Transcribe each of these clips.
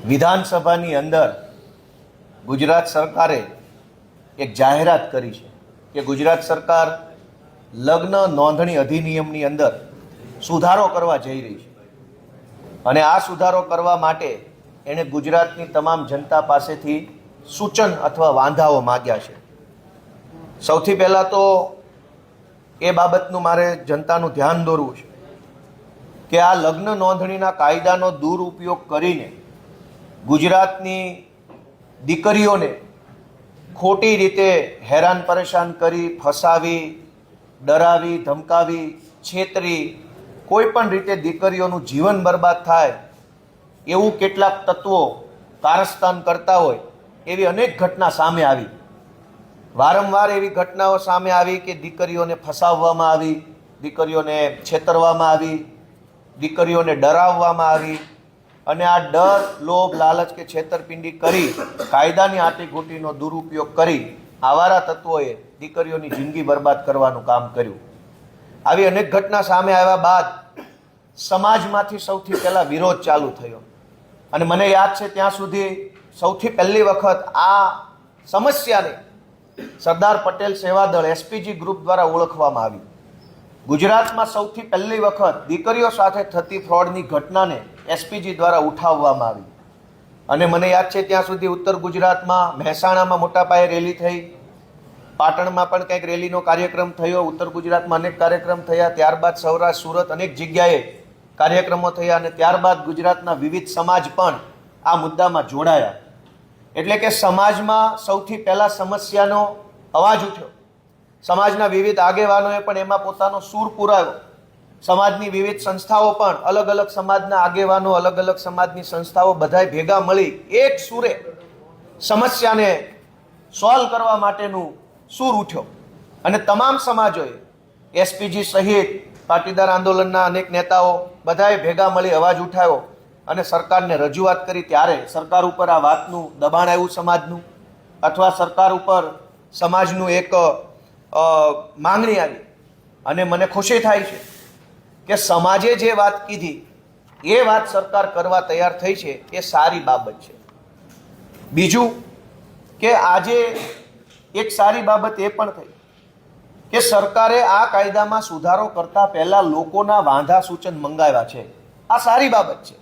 વિધાનસભાની અંદર ગુજરાત સરકારે એક જાહેરાત કરી છે કે ગુજરાત સરકાર લગ્ન નોંધણી અધિનિયમની અંદર સુધારો કરવા જઈ રહી છે અને આ સુધારો કરવા માટે એણે ગુજરાતની તમામ જનતા પાસેથી સૂચન અથવા વાંધાઓ માગ્યા છે। સૌથી પહેલાં તો એ બાબતનું મારે જનતાનું ધ્યાન દોરવું છે કે આ લગ્ન નોંધણીના કાયદાનો દુરુપયોગ કરીને ગુજરાતની દીકરીઓને ખોટી રીતે હેરાન પરેશાન કરી, ફસાવી, ડરાવી, ધમકાવી, છેતરી, કોઈ પણ રીતે દીકરીઓનું જીવન બરબાદ થાય એવું કેટલાક તત્વો કારસ્તાન કરતા હોય એવી અનેક ઘટના સામે આવી। વારંવાર એવી ઘટનાઓ સામે આવી કે દીકરીઓને ફસાવવામાં આવી, દીકરીઓને છેતરવામાં આવી, દીકરીઓને ડરાવવામાં આવી અને આ ડર, લોભ, લાલચ કે છેતરપિંડી કરી કાયદાની આટીઘૂંટીનો દુરુપયોગ કરી આવારા તત્વોએ દીકરીઓની જિંદગી બરબાદ કરવાનું કામ કર્યું। આવી અનેક ઘટના સામે આવ્યા બાદ સમાજમાંથી સૌથી પહેલાં વિરોધ ચાલુ થયો અને મને યાદ છે ત્યાં સુધી સૌથી પહેલી વખત આ સમસ્યાને સરદાર પટેલ સેવાદળ એસપીજી ગ્રુપ દ્વારા ઓળખવામાં આવી। ગુજરાતમાં સૌથી પહેલી વખત દીકરીઓ સાથે થતી ફ્રોડની ઘટનાને એસપીજી દ્વારા ઉઠાવવામાં આવી અને મને યાદ છે ત્યાં સુધી ઉત્તર ગુજરાતમાં મહેસાણામાં મોટા પાયે રેલી થઈ, પાટણમાં પણ કંઈક રેલીનો કાર્યક્રમ થયો, ઉત્તર ગુજરાતમાં અનેક કાર્યક્રમ થયા, ત્યારબાદ સૌરાષ્ટ્ર, સુરત અનેક જગ્યાએ કાર્યક્રમો થયા અને ત્યારબાદ ગુજરાતના વિવિધ સમાજ પણ આ મુદ્દામાં જોડાયા। એટલે કે સમાજમાં સૌથી પહેલાં સમસ્યાનો અવાજ ઉઠ્યો, સમાજના વિવિધ આગેવાનોએ પણ એમાં પોતાનો સૂર પુરાવ્યો, સમાજની વિવિધ સંસ્થાઓ પણ અલગ અલગ સમાજના આગેવાનો, અલગ અલગ સમાજની સંસ્થાઓ બધાએ ભેગા મળી એક સૂરે સમસ્યાને સોલ્વ કરવા માટેનું સૂર ઉઠ્યો અને તમામ સમાજોએ એસપીજી સહિત પાટીદાર આંદોલનના અનેક નેતાઓ બધાએ ભેગા મળી અવાજ ઉઠાવ્યો અને સરકારને રજૂઆત કરી। ત્યારે સરકાર ઉપર આ વાતનું દબાણ આવ્યું સમાજનું, અથવા સરકાર ઉપર સમાજનું એક માંગણી આવી અને મને ખુશી થાય છે કે સમાજે જે વાત કીધી એ વાત સરકાર કરવા તૈયાર થઈ છે, એ સારી બાબત છે। બીજું કે આજે એક સારી બાબત એ પણ થઈ કે સરકારે આ કાયદામાં સુધારો કરતા પહેલા લોકોના વાંધા સૂચન મંગાવ્યા છે। આ સારી બાબત છે।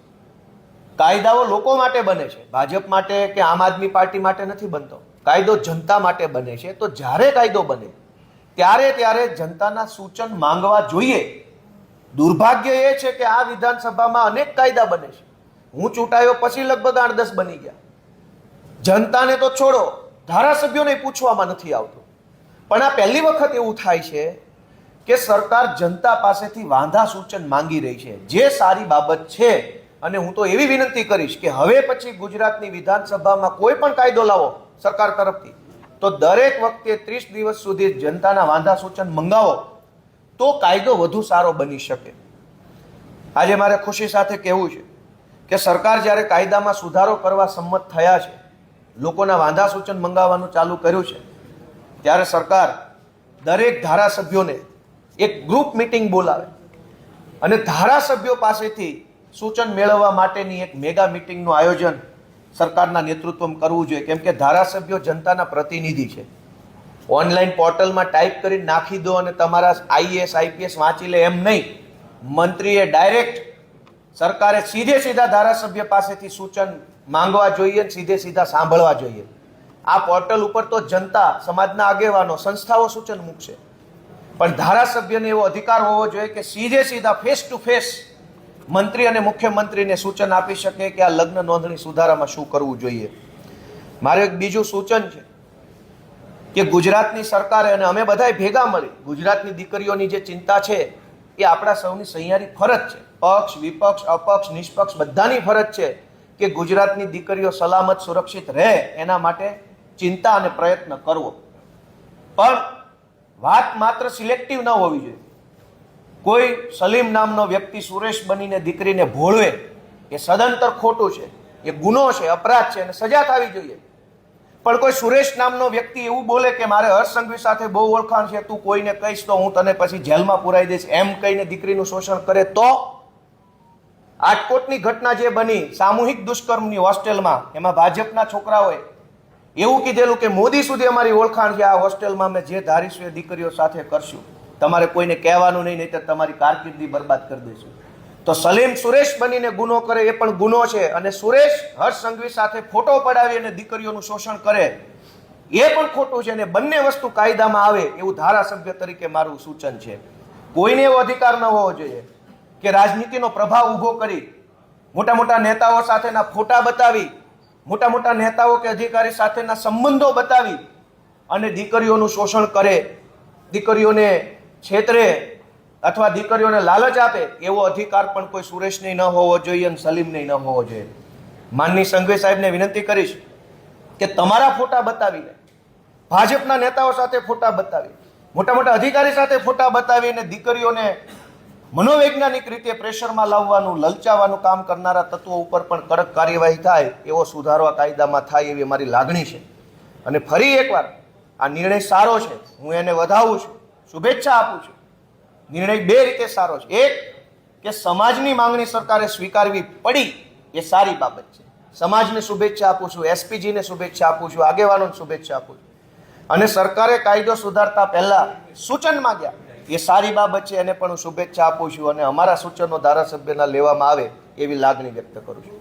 કાયદાઓ લોકો માટે બને છે, ભાજપ માટે કે આમ આદમી પાર્ટી માટે નથી બનતો, કાયદો જનતા માટે બને છે। તો જ્યારે કાયદો બને ત્યારે જનતાના સૂચન માંગવા જોઈએ। દુર્ભાગ્ય એ છે કે આ વિધાનસભામાં અનેક કાયદા બને છે, હું ચૂંટાયો પછી લગભગ 8-10 બની ગયા, જનતાને તો છોડો, ધારાસભ્યોને પૂછવામાં નથી આવતું। પણ આ પહેલી વખત એવું થાય છે કે સરકાર જનતા પાસેથી વાંધા સૂચન માંગી રહી છે, જે સારી બાબત છે। અને હું તો એવી વિનંતી કરીશ કે હવે પછી ગુજરાતની વિધાનસભામાં કોઈ પણ કાયદો લાવો સરકાર તરફથી તો દરેક વખતે 30 દિવસ સુધી જનતાના વાંધા સૂચન મંગાવો તો કાયદો વધુ સારો બની શકે। આજે મારે ખુશી સાથે કહેવું છે કે સરકાર જ્યારે કાયદામાં સુધારો કરવા સંમત થયા છે, લોકોના વાંધા સૂચન મંગાવવાનું ચાલુ કર્યું છે, ત્યારે સરકાર દરેક ધારાસભ્યોને એક ગ્રુપ મિટિંગ બોલાવે અને ધારાસભ્યો પાસેથી સૂચન મેળવવા માટેની એક મેગા મિટિંગનું આયોજન સરકારના નેતૃત્વમાં કરવું જોઈએ, કેમ કે ધારાસભ્યો જનતાના પ્રતિનિધિ છે। ઓનલાઈન પોર્ટલમાં ટાઈપ કરી નાખી દો અને તમારા આઈએએસ આઈપીએસ વાંચી લે એમ નહીં, મંત્રીએ ડાયરેક્ટ સરકારે સીધા ધારાસભ્ય પાસેથી સૂચન માંગવા જોઈએ, સીધા સાંભળવા જોઈએ। આ પોર્ટલ ઉપર તો જનતા, સમાજના આગેવાનો, સંસ્થાઓ સૂચન મૂકશે, પણ ધારાસભ્યને એવો અધિકાર હોવો જોઈએ કે સીધા ફેસ ટુ ફેસ મંત્રી અને મુખ્યમંત્રીને સૂચન આપી શકે કે આ લગ્ન નોંધણી સુધારામાં શું કરવું જોઈએ। મારે એક બીજું સૂચન છે કે ગુજરાતની સરકારે અને અમે બધાએ ભેગા મળી ગુજરાતની દીકરીઓની જે ચિંતા છે એ આપણા સૌની સહિયારી ફરજ છે। પક્ષ, વિપક્ષ, અપક્ષ, નિષ્પક્ષ બધાની ફરજ છે કે ગુજરાતની દીકરીઓ સલામત, સુરક્ષિત રહે એના માટે ચિંતા અને પ્રયત્ન કરવો। પણ વાત માત્ર સિલેક્ટિવ ન હોવી જોઈએ। કોઈ સલીમ નામનો વ્યક્તિ સુરેશ બનીને દીકરીને ભોળવે એ સદંતર ખોટું છે, એ ગુનો છે, અપરાધ છે અને સજા થવી જોઈએ। પણ કોઈ સુરેશ નામનો વ્યક્તિ એવું બોલે કે મારે હર્ષ સંઘવી સાથે બહુ ઓળખાણ છે, તું કોઈને કહીશ તો હું તને પછી જેલમાં પુરાઈ દઈશ, એમ કહીને દીકરીનું શોષણ કરે તો આટકોટની ઘટના જે બની સામૂહિક દુષ્કર્મની હોસ્ટેલમાં, એમાં ભાજપના છોકરાઓએ એવું કીધેલું કે મોદી સુધી અમારી ઓળખાણ છે, આ હોસ્ટેલમાં અમે જે ધારીશું એ દીકરીઓ સાથે કરશું, તમારે કોઈને કહેવાનું નહીં, નહીં તો તમારી કારકિર્દી બરબાદ કરી દઈશું. તો સલીમ સુરેશ બનીને ગુનો કરે એ પણ ગુનો છે, અને સુરેશ હર્ષ સંઘવી સાથે ફોટો પડાવી અને દીકરીઓનું શોષણ કરે એ પણ ખોટું છે. અને બંને વસ્તુ કાયદામાં આવે એવું ધારાસભ્ય તરીકે મારું સૂચન છે. કોઈને એવો અધિકાર ન હોવો જોઈએ કે રાજનીતિનો પ્રભાવ ઊભો કરી મોટા મોટા નેતાઓ સાથેના ફોટા બતાવી, મોટા મોટા નેતાઓ કે અધિકારી સાથેના સંબંધો બતાવી અને દીકરીઓનું શોષણ કરે, દીકરીઓને છેતરે અથવા દીકરીઓને લાલચ આપે, એવો અધિકાર પણ કોઈ સુરેશને ન હોવો જોઈએ અને સલીમને ન હોવો જોઈએ. માનની સંઘવી સાહેબને વિનંતી કરીશ કે તમારા ફોટા બતાવીને, ભાજપના નેતાઓ સાથે ફોટા બતાવી, મોટા મોટા અધિકારી સાથે ફોટા બતાવીને દીકરીઓને મનોવૈજ્ઞાનિક રીતે પ્રેશરમાં લાવવાનું, લલચાવવાનું કામ કરનારા તત્વો ઉપર પણ કડક કાર્યવાહી થાય એવો સુધારો આ કાયદામાં થાય એવી મારી લાગણી છે. અને ફરી એકવાર આ નિર્ણય સારો છે, હું એને વધાવું છું, શુભેચ્છા આપું છું. નિર્ણય બે રીતે સારો છે. એક કે સમાજની માંગણી સરકારે સ્વીકારવી પડી એ સારી બાબત છે, સમાજને શુભેચ્છા આપું છું, એસપીજીને શુભેચ્છા આપું છું, આગેવાનોને શુભેચ્છા આપું છું. અને સરકારે કાયદો સુધારતા પહેલા સૂચન માંગ્યા એ સારી બાબત છે, એને પણ હું શુભેચ્છા આપું છું. અને અમારા સૂચનો ધારાસભ્યના લેવામાં આવે એવી લાગણી વ્યક્ત કરું છું.